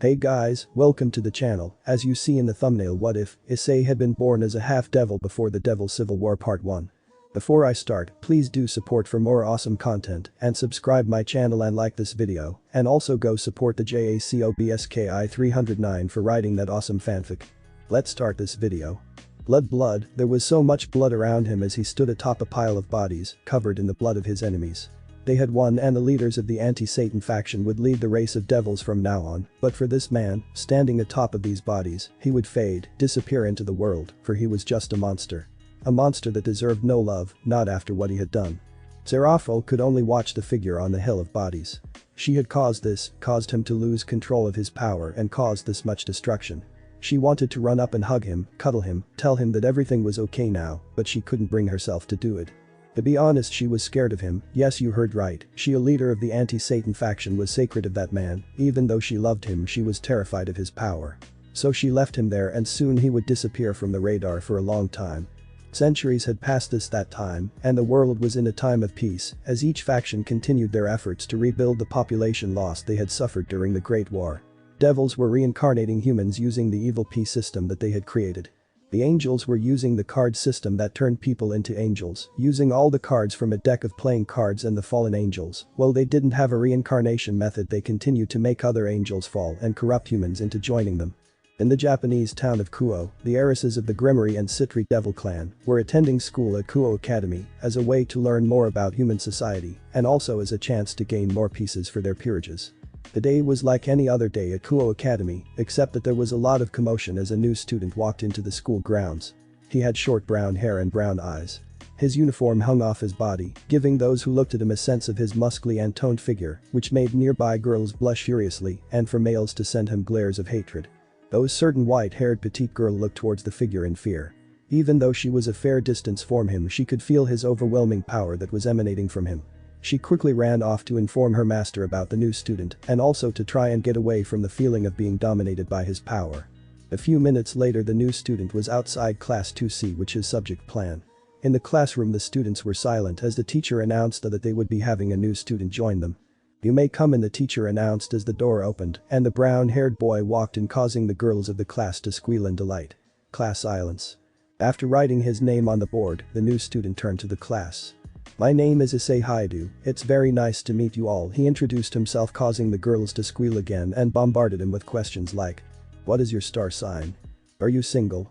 Hey guys, welcome to the channel. As you see in the thumbnail, what if Issei had been born as a half-devil before the Devil Civil War Part 1? Before I start, please do support for more awesome content and subscribe my channel and like this video, and also go support the JACOBSKI 309 for writing that awesome fanfic. Let's start this video. Blood, there was so much blood around him as he stood atop a pile of bodies, covered in the blood of his enemies. They had won and the leaders of the anti-Satan faction would lead the race of devils from now on, but for this man, standing atop of these bodies, he would fade, disappear into the world, for he was just a monster. A monster that deserved no love, not after what he had done. Seraphil could only watch the figure on the hill of bodies. She had caused him to lose control of his power and caused this much destruction. She wanted to run up and hug him, cuddle him, tell him that everything was okay now, but she couldn't bring herself to do it. To be honest, she was scared of him. Yes, you heard right, she, a leader of the anti-Satan faction, was sacred of that man. Even though she loved him, she was terrified of his power. So she left him there and soon he would disappear from the radar for a long time. Centuries had passed that time, and the world was in a time of peace as each faction continued their efforts to rebuild the population loss they had suffered during the Great War. Devils were reincarnating humans using the evil P system that they had created. The angels were using the card system that turned people into angels, using all the cards from a deck of playing cards and the fallen angels. Well, they didn't have a reincarnation method, they continued to make other angels fall and corrupt humans into joining them. In the Japanese town of Kuo, the heiresses of the Grimmery and Citri Devil clan were attending school at Kuo Academy as a way to learn more about human society and also as a chance to gain more pieces for their peerages. The day was like any other day at Kuo Academy, except that there was a lot of commotion as a new student walked into the school grounds. He had short brown hair and brown eyes. His uniform hung off his body, giving those who looked at him a sense of his muscly and toned figure, which made nearby girls blush furiously and for males to send him glares of hatred. Though a certain white-haired petite girl looked towards the figure in fear. Even though she was a fair distance from him, she could feel his overwhelming power that was emanating from him. She quickly ran off to inform her master about the new student and also to try and get away from the feeling of being dominated by his power. A few minutes later, the new student was outside class 2C, which is subject plan. In the classroom, the students were silent as the teacher announced that they would be having a new student join them. "You may come in," the teacher announced as the door opened and the brown-haired boy walked in, causing the girls of the class to squeal in delight. Class silence. After writing his name on the board, the new student turned to the class. "My name is Issei Haidu. It's very nice to meet you all," he introduced himself, causing the girls to squeal again and bombarded him with questions like, "What is your star sign? Are you single?"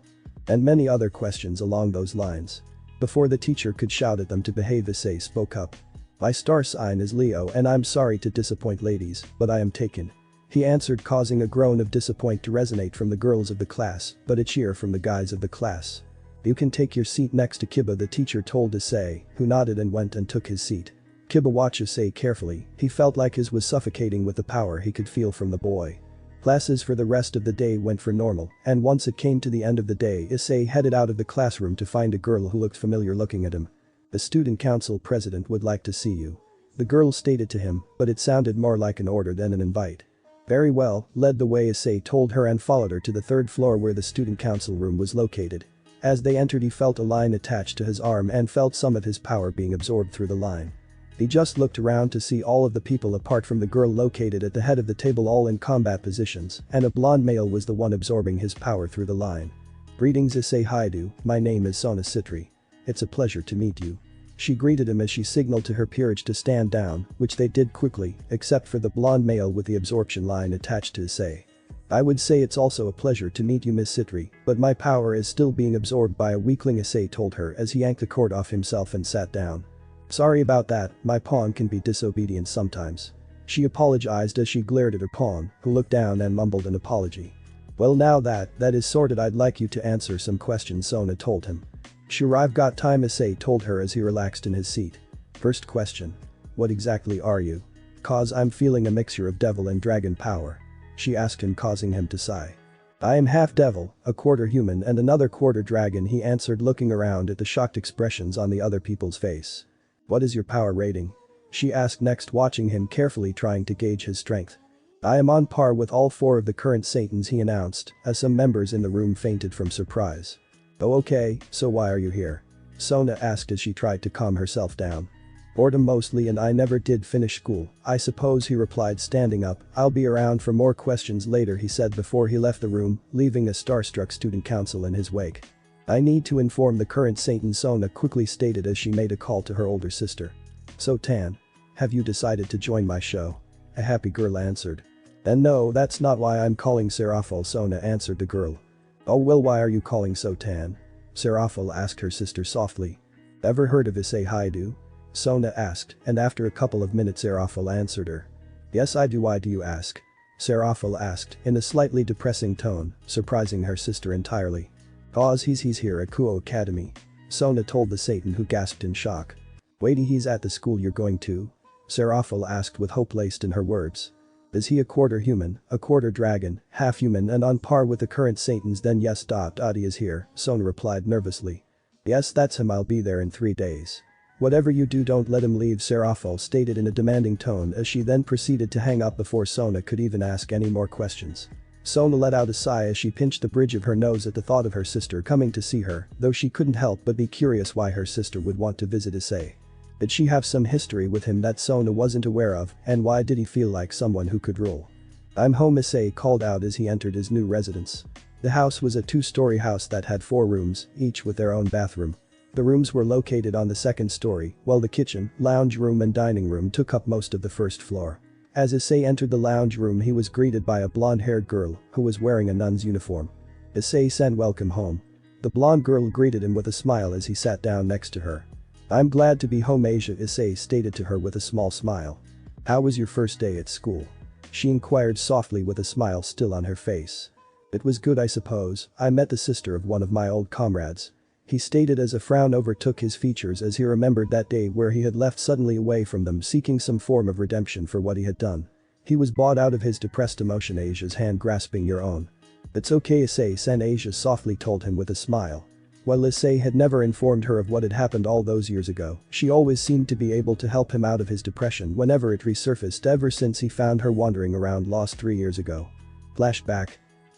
and many other questions along those lines. Before the teacher could shout at them to behave, Issei spoke up. "My star sign is Leo and I'm sorry to disappoint ladies, but I am taken," he answered, causing a groan of disappointment to resonate from the girls of the class, but a cheer from the guys of the class. "You can take your seat next to Kiba," the teacher told Issei, who nodded and went and took his seat. Kiba watched Issei carefully. He felt like his was suffocating with the power he could feel from the boy. Classes for the rest of the day went for normal, and once it came to the end of the day, Issei headed out of the classroom to find a girl who looked familiar looking at him. "The student council president would like to see you," the girl stated to him, but it sounded more like an order than an invite. "Very well," led the way, Issei told her and followed her to the third floor where the student council room was located. As they entered, he felt a line attached to his arm and felt some of his power being absorbed through the line. He just looked around to see all of the people apart from the girl located at the head of the table, all in combat positions, and a blonde male was the one absorbing his power through the line. "Greetings, Issei Haidu, my name is Sona Citri. It's a pleasure to meet you." She greeted him as she signaled to her peerage to stand down, which they did quickly, except for the blonde male with the absorption line attached to Issei. "I would say it's also a pleasure to meet you, Miss Citri, but my power is still being absorbed by a weakling," Issei told her as he yanked the cord off himself and sat down. "Sorry about that, my pawn can be disobedient sometimes." She apologized as she glared at her pawn, who looked down and mumbled an apology. "Well, now that is sorted, I'd like you to answer some questions," Sona told him. "Sure, I've got time," Issei told her as he relaxed in his seat. "First question. What exactly are you?" "Cause I'm feeling a mixture of devil and dragon power," she asked him, causing him to sigh. "I am half devil, a quarter human and another quarter dragon," he answered, looking around at the shocked expressions on the other people's face. "What is your power rating?" she asked next, watching him carefully, trying to gauge his strength. "I am on par with all 4 of the current Satans," he announced, as some members in the room fainted from surprise. "Oh, okay, so why are you here?" Sona asked as she tried to calm herself down. Boredom mostly, and I never did finish school, I suppose, he replied, standing up. I'll be around for more questions later, he said before he left the room, leaving a starstruck student council in his wake. I need to inform the current Satan, Sona quickly stated as she made a call to her older sister. So Tan, have you decided to join my show? A happy girl answered. And no, that's not why I'm calling, Serafal, Sona answered the girl. Oh well, why are you calling so, Tan? Serafal asked her sister softly. Ever heard of Issei Haidu? Sona asked, and after a couple of minutes Serafal answered her. Yes I do, why do you ask? Serafal asked, in a slightly depressing tone, surprising her sister entirely. Cause he's here at Kuo Academy. Sona told the Satan, who gasped in shock. Wait, he's at the school you're going to? Serafal asked with hope laced in her words. Is he a quarter human, a quarter dragon, half human and on par with the current Satans? Then yes. He is here, Sona replied nervously. Yes, that's him, I'll be there in 3 days. Whatever you do, don't let him leave, Serafal stated in a demanding tone as she then proceeded to hang up before Sona could even ask any more questions. Sona let out a sigh as she pinched the bridge of her nose at the thought of her sister coming to see her, though she couldn't help but be curious why her sister would want to visit Issei. Did she have some history with him that Sona wasn't aware of, and why did he feel like someone who could rule? I'm home, Issei called out as he entered his new residence. The house was a 2-story house that had 4 rooms, each with their own bathroom. The rooms were located on the 2nd story, while the kitchen, lounge room and dining room took up most of the 1st floor. As Issei entered the lounge room, he was greeted by a blonde-haired girl who was wearing a nun's uniform. Issei-san, welcome home. The blonde girl greeted him with a smile as he sat down next to her. I'm glad to be home, Asia, Issei stated to her with a small smile. How was your first day at school? She inquired softly with a smile still on her face. It was good, I suppose. I met the sister of one of my old comrades. He stated as a frown overtook his features as he remembered that day where he had left suddenly away from them, seeking some form of redemption for what he had done. He was brought out of his depressed emotion, Asia's hand grasping your own. It's okay, Issei-san, Asia softly told him with a smile. While Issei had never informed her of what had happened all those years ago, she always seemed to be able to help him out of his depression whenever it resurfaced ever since he found her wandering around lost 3 years ago. Flashback.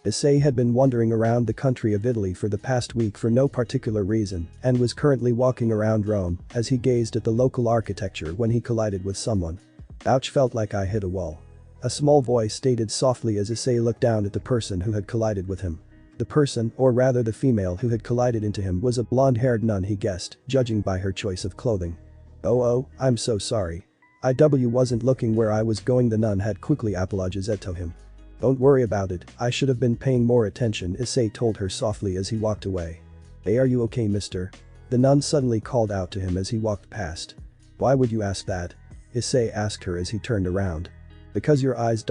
Issei had been wandering around the country of Italy for the past week for no particular reason and was currently walking around Rome as he gazed at the local architecture when he collided with someone. Ouch, felt like I hit a wall. A small voice stated softly as Issei looked down at the person who had collided with him. The person, or rather the female who had collided into him, was a blonde-haired nun, he guessed, judging by her choice of clothing. Oh, I'm so sorry. I wasn't looking where I was going, the nun had quickly apologized to him. Don't worry about it, I should have been paying more attention, Issei told her softly as he walked away. Hey, are you okay, mister? The nun suddenly called out to him as he walked past. Why would you ask that? Issei asked her as he turned around. Because your eyes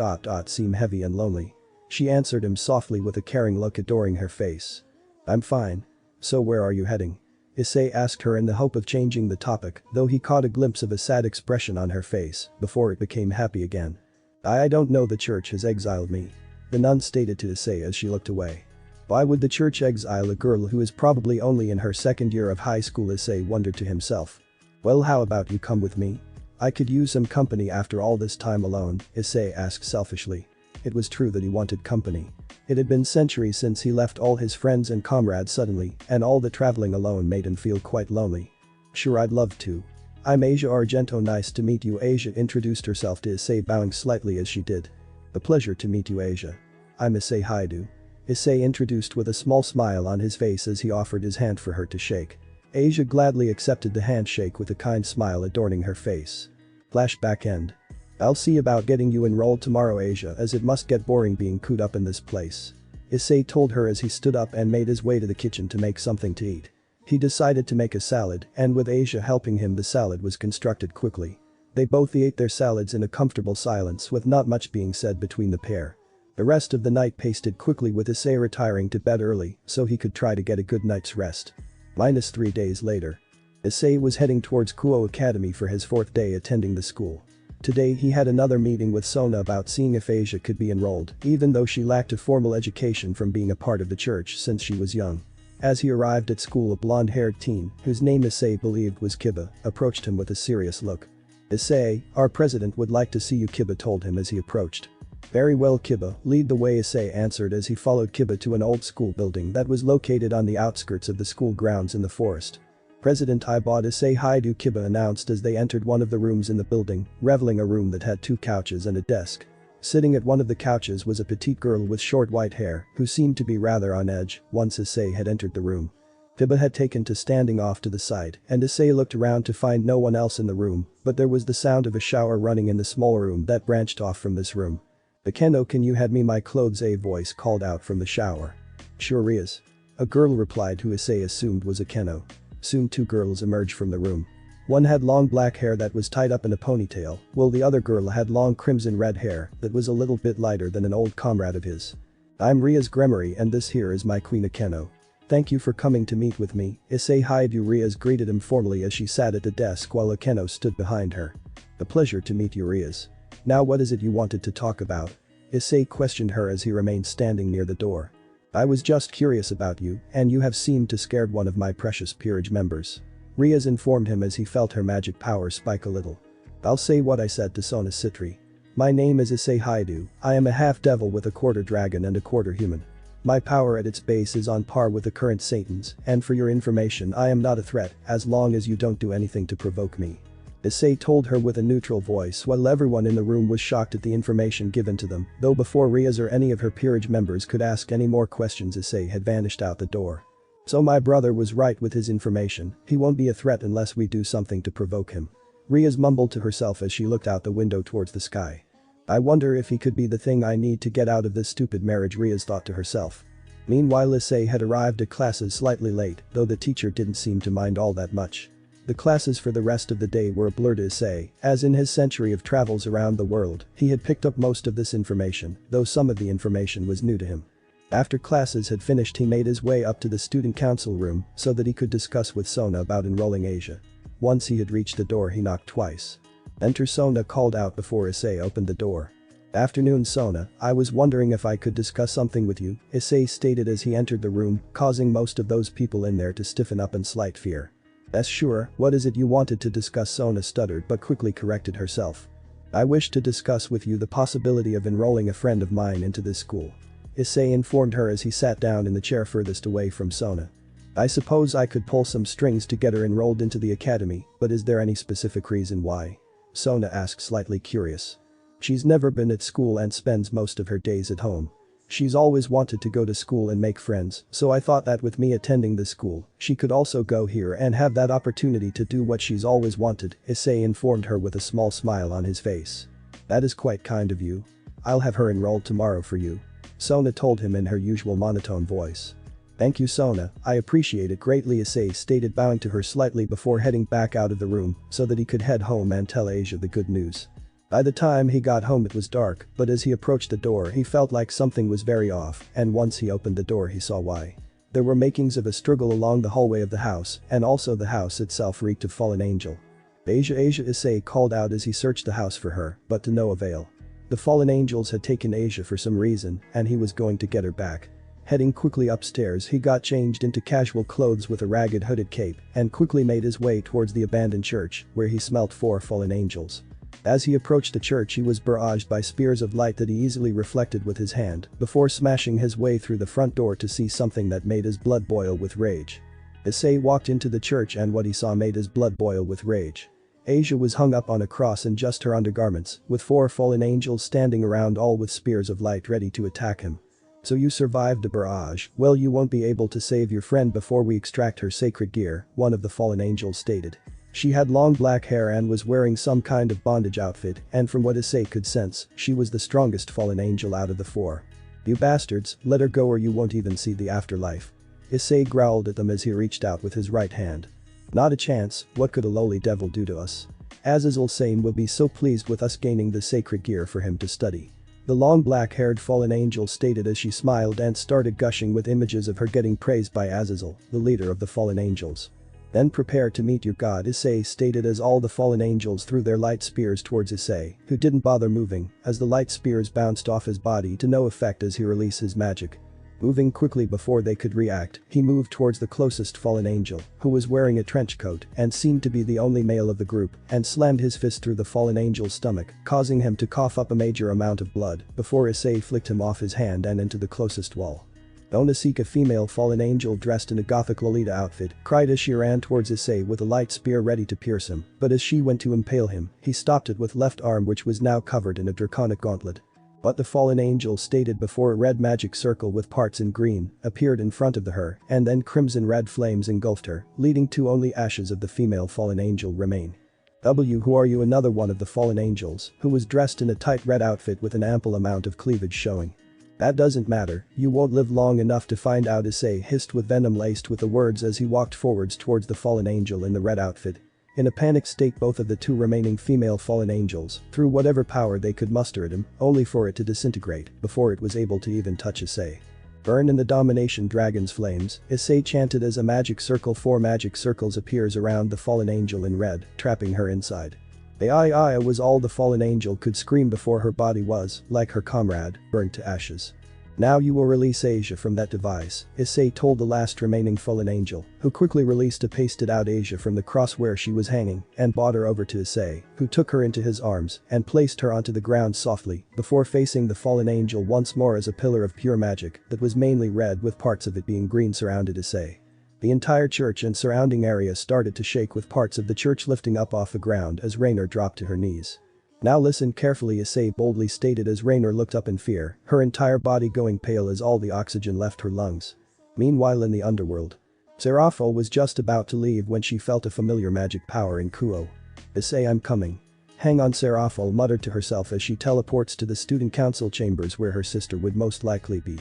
seem heavy and lonely. She answered him softly with a caring look adoring her face. I'm fine. So where are you heading? Issei asked her in the hope of changing the topic, though he caught a glimpse of a sad expression on her face before it became happy again. I don't know, the church has exiled me. The nun stated to Issei as she looked away. Why would the church exile a girl who is probably only in her 2nd year of high school? Issei wondered to himself. Well, how about you come with me? I could use some company after all this time alone, Issei asked selfishly. It was true that he wanted company. It had been centuries since he left all his friends and comrades suddenly, and all the traveling alone made him feel quite lonely. Sure, I'd love to. I'm Asia Argento, nice to meet you, Asia introduced herself to Issei, bowing slightly as she did. A pleasure to meet you, Asia. I'm Issei Haidu. Issei introduced with a small smile on his face as he offered his hand for her to shake. Asia gladly accepted the handshake with a kind smile adorning her face. Flashback end. I'll see about getting you enrolled tomorrow, Asia, as it must get boring being cooped up in this place. Issei told her as he stood up and made his way to the kitchen to make something to eat. He decided to make a salad, and with Asia helping him, the salad was constructed quickly. They both ate their salads in a comfortable silence with not much being said between the pair. The rest of the night passed quickly with Issei retiring to bed early so he could try to get a good night's rest. -3 days later. Issei was heading towards Kuo Academy for his 4th day attending the school. Today he had another meeting with Sona about seeing if Asia could be enrolled, even though she lacked a formal education from being a part of the church since she was young. As he arrived at school, a blonde-haired teen, whose name Issei believed was Kiba, approached him with a serious look. Issei, our president would like to see you, Kiba told him as he approached. Very well, Kiba, lead the way, Issei answered as he followed Kiba to an old school building that was located on the outskirts of the school grounds in the forest. President I bought Issei Haidu Kiba announced as they entered one of the rooms in the building, revealing a room that had 2 couches and a desk. Sitting at one of the couches was a petite girl with short white hair, who seemed to be rather on edge once Issei had entered the room. Kiba had taken to standing off to the side, and Issei looked around to find no one else in the room, but there was the sound of a shower running in the small room that branched off from this room. "Akeno, can you hand me my clothes?" a voice called out from the shower. "Sure, Rias." A girl replied who Issei assumed was Akeno. Soon 2 girls emerged from the room. One had long black hair that was tied up in a ponytail, while the other girl had long crimson red hair that was a little bit lighter than an old comrade of his. "I'm Rias Gremory and this here is my queen Akeno. Thank you for coming to meet with me," Issei Haidu Rias greeted him formally as she sat at the desk while Akeno stood behind her. "A pleasure to meet you, Rias. Now what is it you wanted to talk about?" Issei questioned her as he remained standing near the door. "I was just curious about you, and you have seemed to scared one of my precious peerage members." Rias informed him as he felt her magic power spike a little. "I'll say what I said to Sona Citri. My name is Issei Haidu, I am a half-devil with a quarter dragon and a quarter human. My power at its base is on par with the current Satan's, and for your information I am not a threat as long as you don't do anything to provoke me." Issei told her with a neutral voice while everyone in the room was shocked at the information given to them, though before Rias or any of her peerage members could ask any more questions Issei had vanished out the door. "So my brother was right with his information, he won't be a threat unless we do something to provoke him." Rias mumbled to herself as she looked out the window towards the sky. "I wonder if he could be the thing I need to get out of this stupid marriage," Rias thought to herself. Meanwhile Issei had arrived at classes slightly late, though the teacher didn't seem to mind all that much. The classes for the rest of the day were a blur to Issei, as in his century of travels around the world, he had picked up most of this information, though some of the information was new to him. After classes had finished he made his way up to the student council room so that he could discuss with Sona about enrolling Asia. Once he had reached the door he knocked twice. "Enter," Sona called out before Issei opened the door. "Afternoon, Sona, I was wondering if I could discuss something with you," Issei stated as he entered the room, causing most of those people in there to stiffen up in slight fear. "Yes, sure, what is it you wanted to discuss?" Sona stuttered but quickly corrected herself. "I wish to discuss with you the possibility of enrolling a friend of mine into this school," Issei informed her as he sat down in the chair furthest away from Sona. "I suppose I could pull some strings to get her enrolled into the academy, but is there any specific reason why?" Sona asked, slightly curious. "She's never been at school and spends most of her days at home. She's always wanted to go to school and make friends, so I thought that with me attending the school, she could also go here and have that opportunity to do what she's always wanted," Issei informed her with a small smile on his face. "That is quite kind of you. I'll have her enrolled tomorrow for you," Sona told him in her usual monotone voice. "Thank you, Sona, I appreciate it greatly," Issei stated, bowing to her slightly before heading back out of the room so that he could head home and tell Asia the good news. By the time he got home it was dark, but as he approached the door he felt like something was very off, and once he opened the door he saw why. There were makings of a struggle along the hallway of the house, and also the house itself reeked of fallen angel. "Asia, Asia," Issei called out as he searched the house for her, but to no avail. The fallen angels had taken Asia for some reason, and he was going to get her back. Heading quickly upstairs he got changed into casual clothes with a ragged hooded cape and quickly made his way towards the abandoned church, where he smelt 4 fallen angels. As he approached the church he was barraged by spears of light that he easily reflected with his hand, before smashing his way through the front door to see something that made his blood boil with rage. Issei walked into the church and what he saw made his blood boil with rage. Asia was hung up on a cross in just her undergarments, with 4 fallen angels standing around, all with spears of light ready to attack him. "So you survived the barrage, well you won't be able to save your friend before we extract her sacred gear," one of the fallen angels stated. She had long black hair and was wearing some kind of bondage outfit, and from what Issei could sense, she was the strongest fallen angel out of the 4. "You bastards, let her go or you won't even see the afterlife." Issei growled at them as he reached out with his right hand. "Not a chance, what could a lowly devil do to us? Azazel Sane will be so pleased with us gaining the sacred gear for him to study," the long black-haired fallen angel stated as she smiled and started gushing with images of her getting praised by Azazel, the leader of the fallen angels. "Then prepare to meet your god," Issei stated as all the fallen angels threw their light spears towards Issei, who didn't bother moving as the light spears bounced off his body to no effect as he released his magic. Moving quickly before they could react, he moved towards the closest fallen angel, who was wearing a trench coat and seemed to be the only male of the group, and slammed his fist through the fallen angel's stomach, causing him to cough up a major amount of blood before Issei flicked him off his hand and into the closest wall. Onasika, a female fallen angel dressed in a gothic Lolita outfit, cried as she ran towards Issei with a light spear ready to pierce him, but as she went to impale him, he stopped it with left arm which was now covered in a draconic gauntlet. But the fallen angel stated before a red magic circle with parts in green appeared in front of her, and then crimson red flames engulfed her, leading to only ashes of the female fallen angel remain. Who are you? Another one of the fallen angels, who was dressed in a tight red outfit with an ample amount of cleavage showing. That doesn't matter, you won't live long enough to find out, Issei hissed with venom laced with the words as he walked forwards towards the fallen angel in the red outfit. In a panicked state, both of the two remaining female fallen angels threw whatever power they could muster at him, only for it to disintegrate before it was able to even touch Issei. Burn in the domination dragon's flames, Issei chanted as a magic circle. 4 magic circles appears around the fallen angel in red, trapping her inside. "Ai" was all the fallen angel could scream before her body was, like her comrade, burnt to ashes. "Now you will release Asia from that device," Issei told the last remaining fallen angel, who quickly released a pasted out Asia from the cross where she was hanging and brought her over to Issei, who took her into his arms and placed her onto the ground softly before facing the fallen angel once more as a pillar of pure magic that was mainly red with parts of it being green surrounded Issei. The entire church and surrounding area started to shake with parts of the church lifting up off the ground as Raynor dropped to her knees. "Now listen carefully," Issei boldly stated as Raynor looked up in fear, her entire body going pale as all the oxygen left her lungs. Meanwhile in the underworld, Seraphil was just about to leave when she felt a familiar magic power in Kuo. "Issei, I'm coming." "Hang on," Seraphil muttered to herself as she teleports to the student council chambers where her sister would most likely be.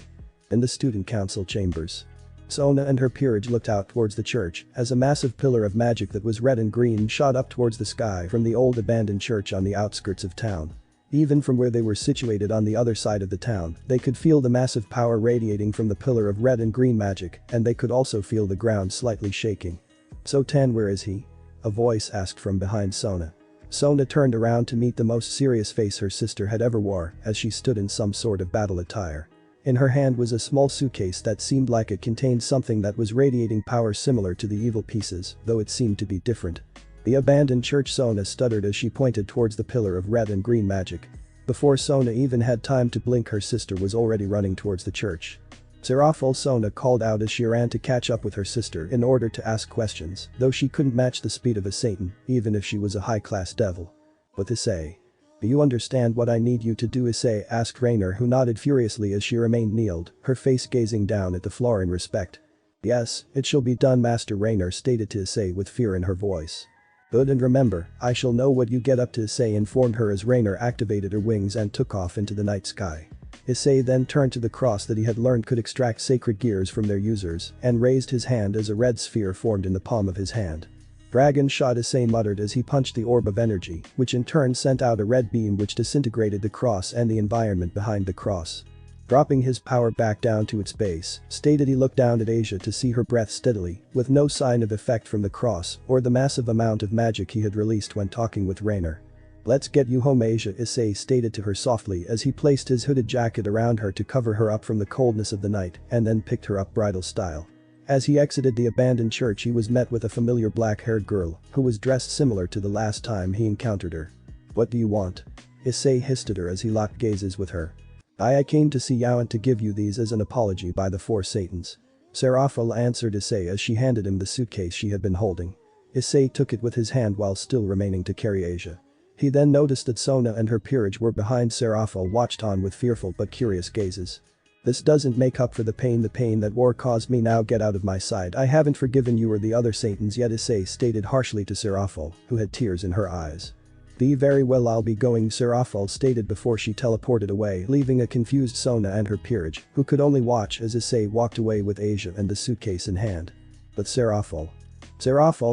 In the student council chambers, Sona and her peerage looked out towards the church as a massive pillar of magic that was red and green shot up towards the sky from the old abandoned church on the outskirts of town. Even from where they were situated on the other side of the town, they could feel the massive power radiating from the pillar of red and green magic, and they could also feel the ground slightly shaking. "So Tan, where is he?" a voice asked from behind Sona. Sona turned around to meet the most serious face her sister had ever wore as she stood in some sort of battle attire. In her hand was a small suitcase that seemed like it contained something that was radiating power similar to the evil pieces, though it seemed to be different. "The abandoned church," Sona stuttered as she pointed towards the pillar of red and green magic. Before Sona even had time to blink, her sister was already running towards the church. "Seraphil," Sona called out as she ran to catch up with her sister in order to ask questions, though she couldn't match the speed of a Satan, even if she was a high-class devil. "But Issei, do you understand what I need you to do?" Issei asked Raynor, who nodded furiously as she remained kneeled, her face gazing down at the floor in respect. "Yes, it shall be done, Master," Raynor stated to Issei with fear in her voice. "Good, and remember, I shall know what you get up to," Issei informed her as Raynor activated her wings and took off into the night sky. Issei then turned to the cross that he had learned could extract sacred gears from their users and raised his hand as a red sphere formed in the palm of his hand. "Dragon shot," Issei muttered as he punched the orb of energy, which in turn sent out a red beam which disintegrated the cross and the environment behind the cross. Dropping his power back down to its base, stated he looked down at Asia to see her breath steadily, with no sign of effect from the cross or the massive amount of magic he had released when talking with Raynor. "Let's get you home, Asia," Issei stated to her softly as he placed his hooded jacket around her to cover her up from the coldness of the night and then picked her up bridal style. As he exited the abandoned church, he was met with a familiar black-haired girl who was dressed similar to the last time he encountered her. "What do you want?" Issei hissed at her as he locked gazes with her. I came to see you and to give you these as an apology by the 4 Satans." Seraphil answered Issei as she handed him the suitcase she had been holding. Issei took it with his hand while still remaining to carry Asia. He then noticed that Sona and her peerage were behind. Seraphil watched on with fearful but curious gazes. "This doesn't make up for the pain that war caused me. Now get out of my sight. I haven't forgiven you or the other Satans yet," Issei stated harshly to Seraphil, who had tears in her eyes. Very well, I'll be going," Seraphil stated before she teleported away, leaving a confused Sona and her peerage, who could only watch as Issei walked away with Asia and the suitcase in hand. But Seraphil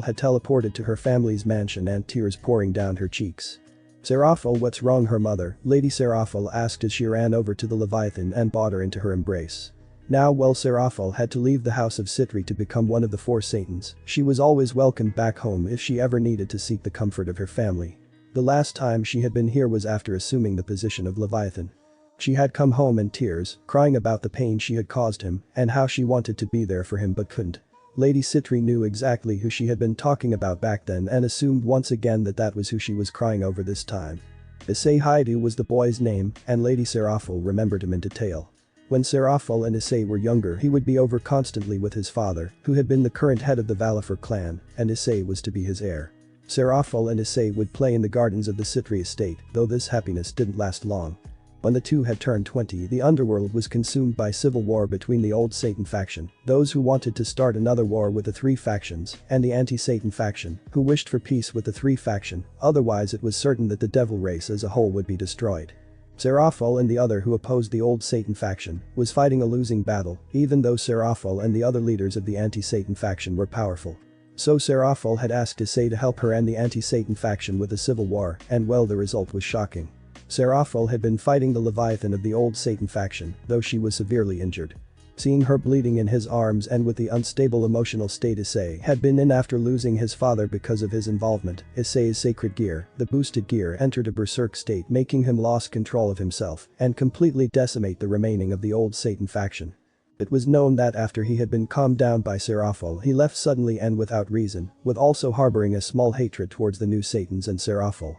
had teleported to her family's mansion and tears pouring down her cheeks. "Seraphil, what's wrong?" her mother, Lady Seraphil, asked as she ran over to the Leviathan and brought her into her embrace. Now while Seraphil had to leave the house of Sitri to become one of the 4 Satans, she was always welcomed back home if she ever needed to seek the comfort of her family. The last time she had been here was after assuming the position of Leviathan. She had come home in tears, crying about the pain she had caused him and how she wanted to be there for him but couldn't. Lady Sitri knew exactly who she had been talking about back then and assumed once again that that was who she was crying over this time. Issei Haidu was the boy's name, and Lady Seraphil remembered him in detail. When Serafal and Issei were younger, he would be over constantly with his father, who had been the current head of the Valifer clan, and Issei was to be his heir. Serafal and Issei would play in the gardens of the Citri estate, though this happiness didn't last long. When the two had turned 20, the underworld was consumed by civil war between the old Satan faction, those who wanted to start another war with the three factions, and the anti-Satan faction, who wished for peace with the three faction, otherwise it was certain that the devil race as a whole would be destroyed. Serafal and the other who opposed the old Satan faction was fighting a losing battle, even though Serafal and the other leaders of the anti-Satan faction were powerful. So Serafal had asked Issei to help her end the anti-Satan faction with a civil war, and well, the result was shocking. Serafal had been fighting the Leviathan of the old Satan faction, though she was severely injured. Seeing her bleeding in his arms and with the unstable emotional state Issei had been in after losing his father because of his involvement, Issei's sacred gear, the boosted gear, entered a berserk state, making him lose control of himself and completely decimate the remaining of the old Satan faction. It was known that after he had been calmed down by Serafal, he left suddenly and without reason, with also harboring a small hatred towards the new Satans and Serafal.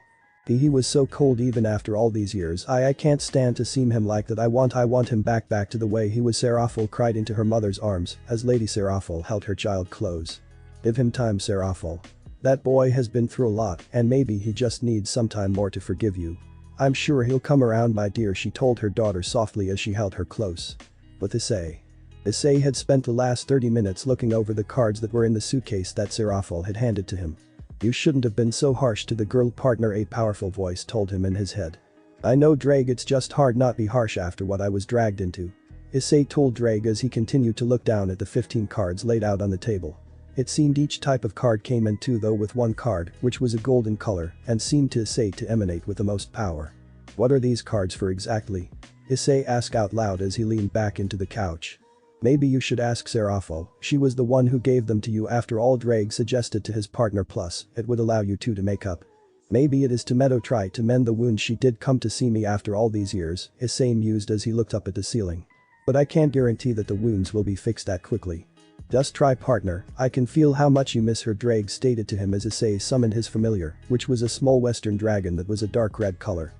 He was so cold even after all these years. I can't stand to see him like that. I want him back to the way he was. Serafal cried into her mother's arms as Lady Serafal held her child close. Give him time, Serafal. That boy has been through a lot and maybe he just needs some time more to forgive you. I'm sure he'll come around, my dear, she told her daughter softly as she held her close. With Issei had spent the last 30 minutes looking over the cards that were in the suitcase that Serafal had handed to him. You shouldn't have been so harsh to the girl, partner, a powerful voice told him in his head. I know, Drake, it's just hard not be harsh after what I was dragged into. Issei told Drake as he continued to look down at the 15 cards laid out on the table. It seemed each type of card came in two, though with one card, which was a golden color, and seemed to Issei to emanate with the most power. What are these cards for exactly? Issei asked out loud as he leaned back into the couch. Maybe you should ask Serafal, she was the one who gave them to you after all, Drake suggested to his partner, plus, it would allow you two to make up. Maybe it is to try to mend the wound. She did come to see me after all these years, Issei mused as he looked up at the ceiling. But I can't guarantee that the wounds will be fixed that quickly. Just try, partner, I can feel how much you miss her, Drake stated to him as Issei summoned his familiar, which was a small western dragon that was a dark red color.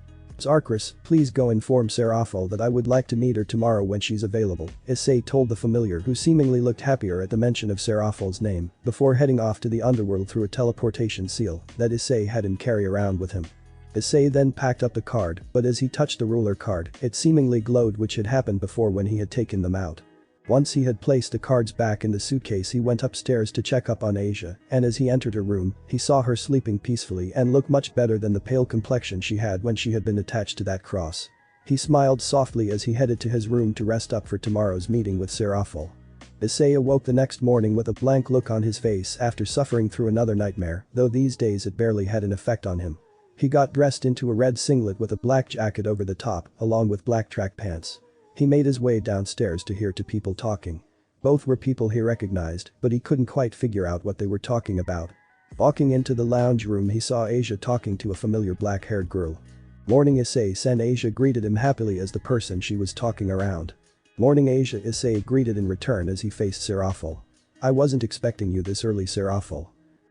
Arcris, please go inform Serafal that I would like to meet her tomorrow when she's available, Issei told the familiar, who seemingly looked happier at the mention of Serafal's name, before heading off to the underworld through a teleportation seal that Issei had him carry around with him. Issei then packed up the card, but as he touched the ruler card, it seemingly glowed, which had happened before when he had taken them out. Once he had placed the cards back in the suitcase, he went upstairs to check up on Asia, and as he entered her room, he saw her sleeping peacefully and looked much better than the pale complexion she had when she had been attached to that cross. He smiled softly as he headed to his room to rest up for tomorrow's meeting with Serafal. Issei awoke the next morning with a blank look on his face after suffering through another nightmare, though these days it barely had an effect on him. He got dressed into a red singlet with a black jacket over the top, along with black track pants. He made his way downstairs to hear two people talking. Both were people he recognized, but he couldn't quite figure out what they were talking about. Walking into the lounge room, he saw Asia talking to a familiar black-haired girl. Morning, Issei sent. Asia greeted him happily as the person she was talking around. Morning, Asia, Issei greeted in return as he faced Serafal. I wasn't expecting you this early, Serafal.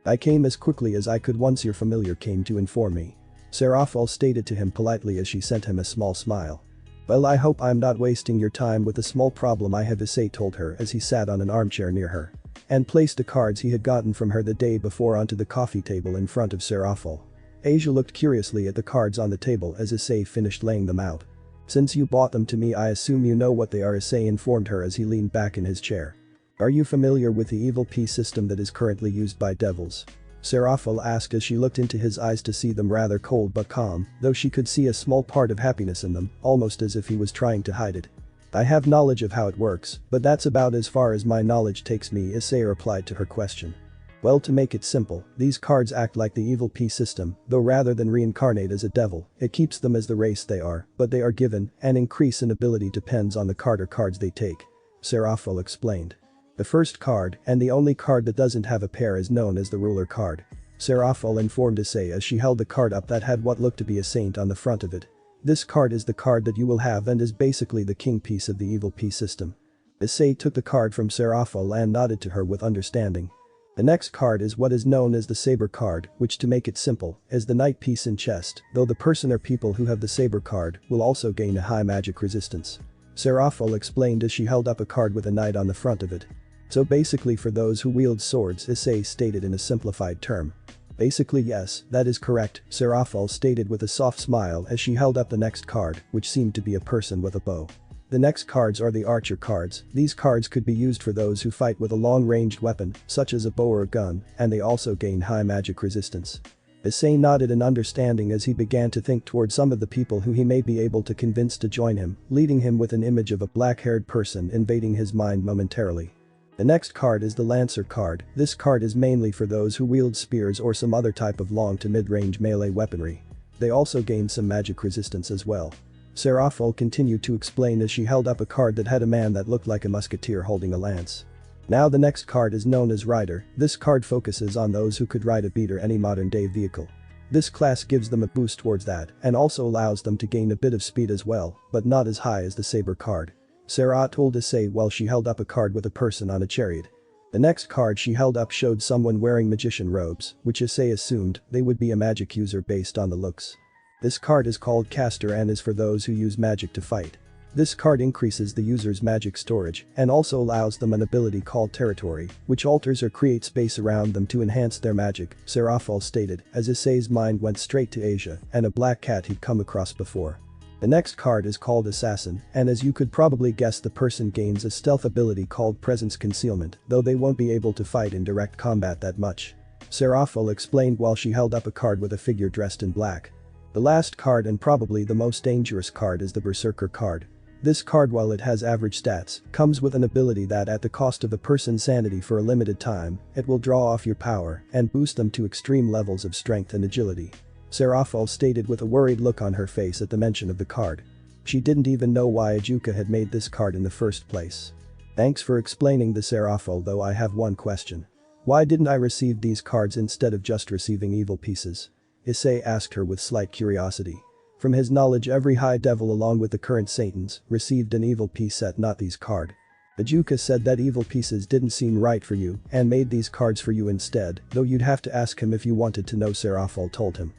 I came as quickly as I could once your familiar came to inform me. Serafal stated to him politely as she sent him a small smile. Well, I hope I'm not wasting your time with the small problem I have, Issei told her as he sat on an armchair near her and placed the cards he had gotten from her the day before onto the coffee table in front of Serafal. Asia looked curiously at the cards on the table as Issei finished laying them out. Since you bought them to me, I assume you know what they are, Issei informed her as he leaned back in his chair. Are you familiar with the evil peace system that is currently used by devils? Serafal asked as she looked into his eyes to see them rather cold but calm, though she could see a small part of happiness in them, almost as if he was trying to hide it. I have knowledge of how it works, but that's about as far as my knowledge takes me, Issei replied to her question. Well, to make it simple, these cards act like the evil peace system, though rather than reincarnate as a devil, it keeps them as the race they are, but they are given an increase in ability depends on the card or cards they take. Serafal explained. The first card, and the only card that doesn't have a pair, is known as the ruler card. Serafal informed Issei as she held the card up that had what looked to be a saint on the front of it. This card is the card that you will have and is basically the king piece of the evil peace system. Issei took the card from Serafal and nodded to her with understanding. The next card is what is known as the saber card, which, to make it simple, is the knight piece in chest, though the person or people who have the saber card will also gain a high magic resistance. Serafal explained as she held up a card with a knight on the front of it. So basically for those who wield swords, Issei stated in a simplified term. Basically yes, that is correct, Serafal stated with a soft smile as she held up the next card, which seemed to be a person with a bow. The next cards are the archer cards. These cards could be used for those who fight with a long-ranged weapon, such as a bow or a gun, and they also gain high magic resistance. Issei nodded in understanding as he began to think toward some of the people who he may be able to convince to join him, leading him with an image of a black-haired person invading his mind momentarily. The next card is the Lancer card. This card is mainly for those who wield spears or some other type of long to mid-range melee weaponry. They also gain some magic resistance as well. Serafal continued to explain as she held up a card that had a man that looked like a musketeer holding a lance. Now the next card is known as Rider. This card focuses on those who could ride a beat or any modern-day vehicle. This class gives them a boost towards that and also allows them to gain a bit of speed as well, but not as high as the Saber card. Sarah told Issei while she held up a card with a person on a chariot. The next card she held up showed someone wearing magician robes, which Issei assumed they would be a magic user based on the looks. This card is called Caster and is for those who use magic to fight. This card increases the user's magic storage and also allows them an ability called Territory, which alters or creates space around them to enhance their magic, Serafal stated as Issei's mind went straight to Asia and a black cat he'd come across before. The next card is called Assassin, and as you could probably guess the person gains a stealth ability called Presence Concealment, though they won't be able to fight in direct combat that much. Serafal explained while she held up a card with a figure dressed in black. The last card and probably the most dangerous card is the Berserker card. This card, while it has average stats, comes with an ability that at the cost of a person's sanity for a limited time, it will draw off your power and boost them to extreme levels of strength and agility. Serafal stated with a worried look on her face at the mention of the card. She didn't even know why Ajuka had made this card in the first place. Thanks for explaining the Serafal, though I have one question. Why didn't I receive these cards instead of just receiving evil pieces? Issei asked her with slight curiosity. From his knowledge, every high devil along with the current Satans received an evil piece set, not these card. Ajuka said that evil pieces didn't seem right for you and made these cards for you instead, though you'd have to ask him if you wanted to know, Serafal told him.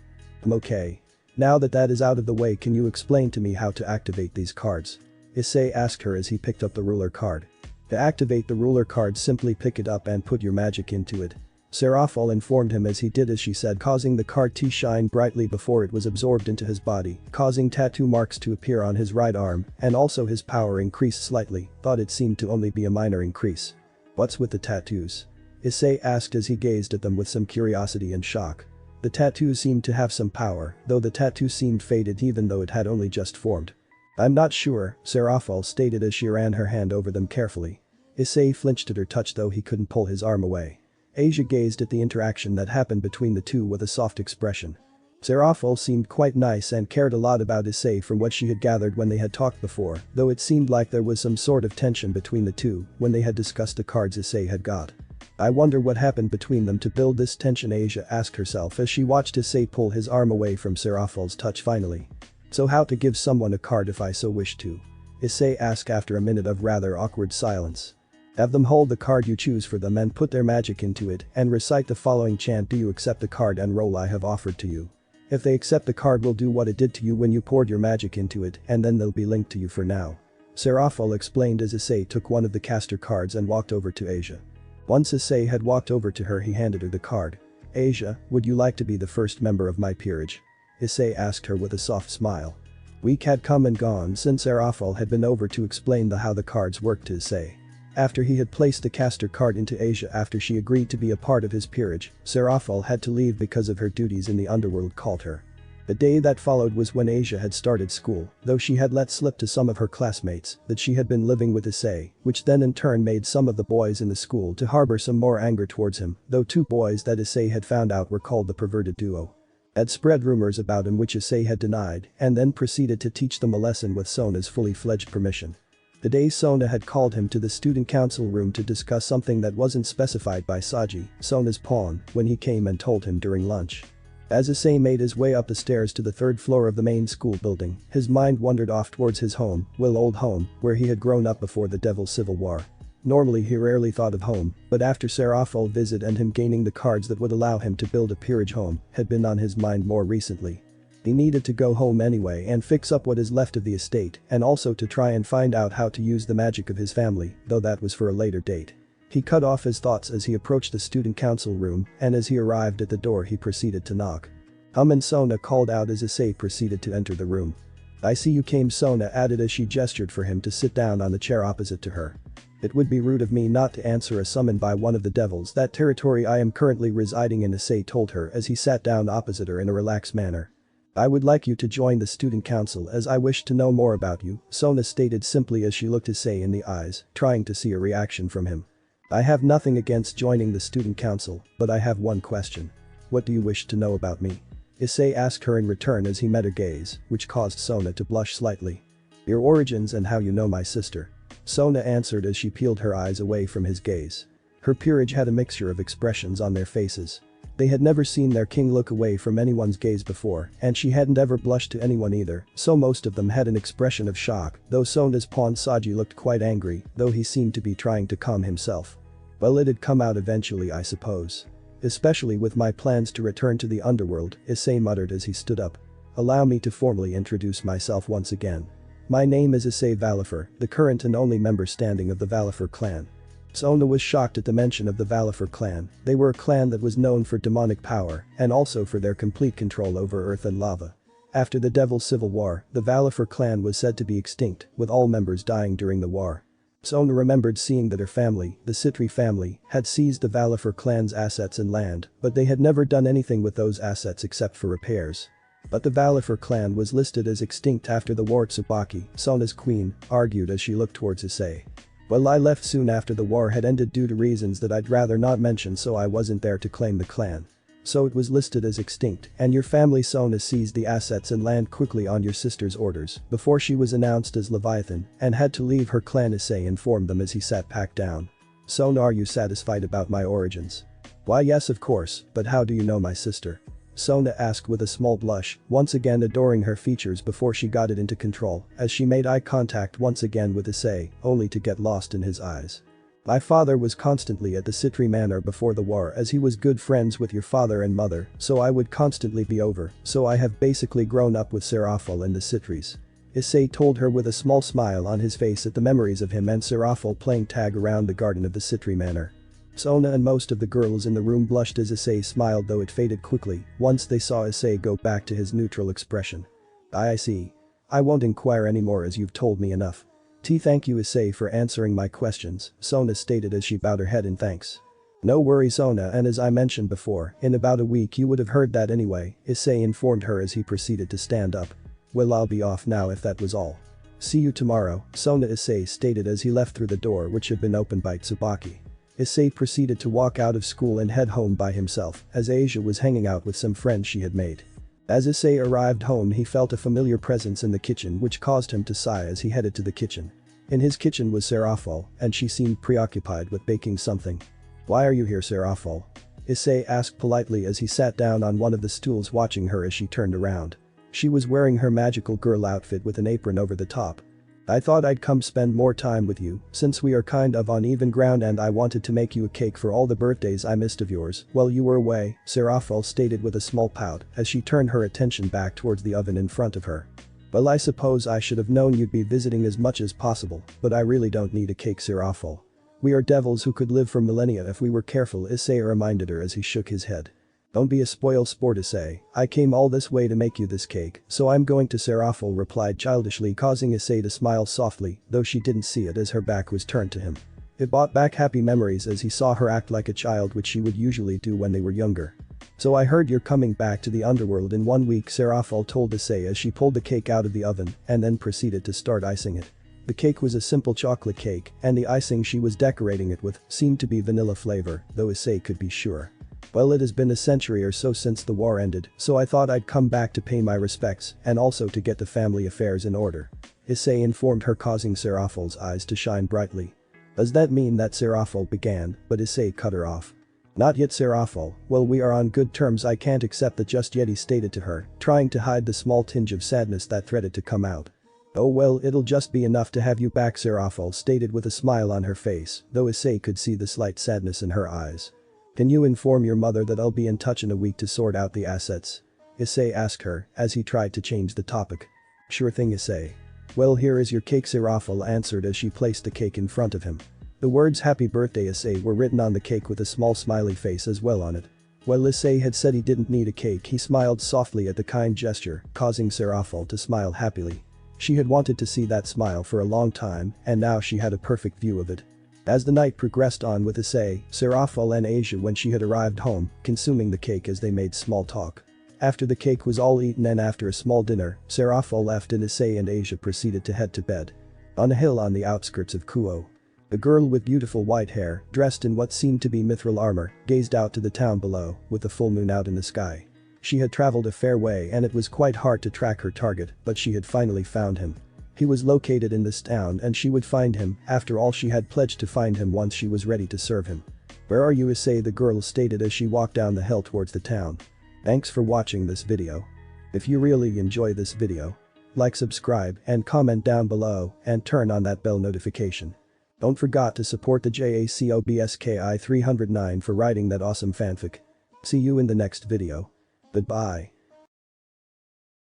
Okay. Now that is out of the way, can you explain to me how to activate these cards? Issei asked her as he picked up the ruler card. To activate the ruler card, simply pick it up and put your magic into it. Serafal informed him as he did as she said, causing the card to shine brightly before it was absorbed into his body, causing tattoo marks to appear on his right arm, and also his power increased slightly, thought it seemed to only be a minor increase. What's with the tattoos? Issei asked as he gazed at them with some curiosity and shock. The tattoos seemed to have some power, though the tattoo seemed faded even though it had only just formed. I'm not sure, Serafal stated as she ran her hand over them carefully. Issei flinched at her touch, though he couldn't pull his arm away. Asia gazed at the interaction that happened between the two with a soft expression. Serafal seemed quite nice and cared a lot about Issei from what she had gathered when they had talked before, though it seemed like there was some sort of tension between the two when they had discussed the cards Issei had got. I wonder what happened between them to build this tension, Asia asked herself as she watched Issei pull his arm away from Serafal's touch finally. So how to give someone a card if I so wish to? Issei asked after a minute of rather awkward silence. Have them hold the card you choose for them and put their magic into it and recite the following chant. Do you accept the card and role I have offered to you? If they accept, the card will do what it did to you when you poured your magic into it, and then they'll be linked to you for now. Serafal explained as Issei took one of the caster cards and walked over to Asia. Once Issei had walked over to her, he handed her the card. Asia, would you like to be the first member of my peerage? Issei asked her with a soft smile. Week had come and gone since Serafal had been over to explain how the cards worked to Issei. After he had placed the caster card into Asia after she agreed to be a part of his peerage, Serafal had to leave because of her duties in the underworld called her. The day that followed was when Asia had started school, though she had let slip to some of her classmates that she had been living with Issei, which then in turn made some of the boys in the school to harbor some more anger towards him, though two boys that Issei had found out were called the perverted duo. Had spread rumors about him which Issei had denied and then proceeded to teach them a lesson with Sona's fully fledged permission. The day Sona had called him to the student council room to discuss something that wasn't specified by Saji, Sona's pawn, when he came and told him during lunch. As Issei made his way up the stairs to the third floor of the main school building, his mind wandered off towards his home, old home, where he had grown up before the Devil's Civil War. Normally he rarely thought of home, but after Serafal's visit and him gaining the cards that would allow him to build a peerage, home had been on his mind more recently. He needed to go home anyway and fix up what is left of the estate and also to try and find out how to use the magic of his family, though that was for a later date. He cut off his thoughts as he approached the student council room, and as he arrived at the door he proceeded to knock. And Sona called out as Issei proceeded to enter the room. "I see you came," Sona added as she gestured for him to sit down on the chair opposite to her. "It would be rude of me not to answer a summon by one of the devils that territory I am currently residing in," Issei told her as he sat down opposite her in a relaxed manner. "I would like you to join the student council as I wish to know more about you," Sona stated simply as she looked Issei in the eyes, trying to see a reaction from him. "I have nothing against joining the student council, but I have one question. What do you wish to know about me?" Issei asked her in return as he met her gaze, which caused Sona to blush slightly. "Your origins and how you know my sister," Sona answered as she peeled her eyes away from his gaze. Her peerage had a mixture of expressions on their faces. They had never seen their king look away from anyone's gaze before, and she hadn't ever blushed to anyone either, so most of them had an expression of shock, though Sona's pawn Saji looked quite angry, though he seemed to be trying to calm himself. "Well, it'd come out eventually, I suppose. Especially with my plans to return to the underworld," Issei muttered as he stood up. "Allow me to formally introduce myself once again. My name is Issei Valifer, the current and only member standing of the Valifer clan." Sona was shocked at the mention of the Valifer clan. They were a clan that was known for demonic power and also for their complete control over earth and lava. After the Devil's Civil War, the Valifer clan was said to be extinct, with all members dying during the war. Sona remembered seeing that her family, the Citri family, had seized the Valifer clan's assets and land, but they had never done anything with those assets except for repairs. But the Valifer clan was listed as extinct after the war. Tsubaki, Sona's queen, argued as she looked towards Issei. "Well, I left soon after the war had ended due to reasons that I'd rather not mention, so I wasn't there to claim the clan. So it was listed as extinct, and your family Sona seized the assets and land quickly on your sister's orders before she was announced as Leviathan and had to leave her clan," Issei informed them as he sat back down. "Sona, are you satisfied about my origins?" "Why, yes, of course, but how do you know my sister?" Sona asked with a small blush, once again adoring her features before she got it into control, as she made eye contact once again with Issei, only to get lost in his eyes. "My father was constantly at the Citri Manor before the war as he was good friends with your father and mother, so I would constantly be over, so I have basically grown up with Serafal and the Citris." Issei told her with a small smile on his face at the memories of him and Serafal playing tag around the garden of the Citri Manor. Sona and most of the girls in the room blushed as Issei smiled, though it faded quickly once they saw Issei go back to his neutral expression. I see. I won't inquire anymore as you've told me enough." Thank you, Issei, for answering my questions," Sona stated as she bowed her head in thanks. "No worries, Sona, and as I mentioned before, in about a week you would have heard that anyway," Issei informed her as he proceeded to stand up. "Well, I'll be off now if that was all." "See you tomorrow," Sona Issei stated as he left through the door which had been opened by Tsubaki. Issei proceeded to walk out of school and head home by himself as Asia was hanging out with some friends she had made. As Issei arrived home he felt a familiar presence in the kitchen which caused him to sigh as he headed to the kitchen. In his kitchen was Serafal, and she seemed preoccupied with baking something. "Why are you here, Serafal?" Issei asked politely as he sat down on one of the stools watching her as she turned around. She was wearing her magical girl outfit with an apron over the top. "I thought I'd come spend more time with you, since we are kind of on even ground, and I wanted to make you a cake for all the birthdays I missed of yours while you were away," Serafal stated with a small pout as she turned her attention back towards the oven in front of her. "Well, I suppose I should have known you'd be visiting as much as possible, but I really don't need a cake, Serafal. We are devils who could live for millennia if we were careful," Issei reminded her as he shook his head. "Don't be a spoil sport, Issei. I came all this way to make you this cake, so I'm going to," Serafal replied childishly, causing Issei to smile softly, though she didn't see it as her back was turned to him. It brought back happy memories as he saw her act like a child, which she would usually do when they were younger. "So I heard you're coming back to the underworld in 1 week," Serafal told Issei as she pulled the cake out of the oven and then proceeded to start icing it. The cake was a simple chocolate cake, and the icing she was decorating it with seemed to be vanilla flavor, though Issei could be sure. "Well, it has been a century or so since the war ended, so I thought I'd come back to pay my respects and also to get the family affairs in order," Issei informed her, causing Serafal's eyes to shine brightly. "Does that mean that?" Serafal began, but Issei cut her off. "Not yet, Serafal. Well, we are on good terms. I can't accept that just yet," he stated to her, trying to hide the small tinge of sadness that threatened to come out. "Oh well, it'll just be enough to have you back," Serafal stated with a smile on her face, though Issei could see the slight sadness in her eyes. "Can you inform your mother that I'll be in touch in a week to sort out the assets?" Issei asked her as he tried to change the topic. Sure thing, Issei. Well, here is your cake, Serafal answered as she placed the cake in front of him. The words happy birthday Issei were written on the cake with a small smiley face as well on it. While Issei had said he didn't need a cake, he smiled softly at the kind gesture, causing Serafal to smile happily. She had wanted to see that smile for a long time, and now she had a perfect view of it. As the night progressed on with Issei, Serafal and Asia when she had arrived home, consuming the cake as they made small talk. After the cake was all eaten and after a small dinner, Serafal left and Issei and Asia proceeded to head to bed. On a hill on the outskirts of Kuo, a girl with beautiful white hair, dressed in what seemed to be mithril armor, gazed out to the town below, with the full moon out in the sky. She had traveled a fair way and it was quite hard to track her target, but she had finally found him. He was located in this town and she would find him, after all she had pledged to find him once she was ready to serve him. Where are you, Issei? The girl stated as she walked down the hill towards the town. Thanks for watching this video. If you really enjoy this video, like, subscribe, and comment down below, and turn on that bell notification. Don't forget to support the JACOBSKI 309 for writing that awesome fanfic. See you in the next video. Goodbye.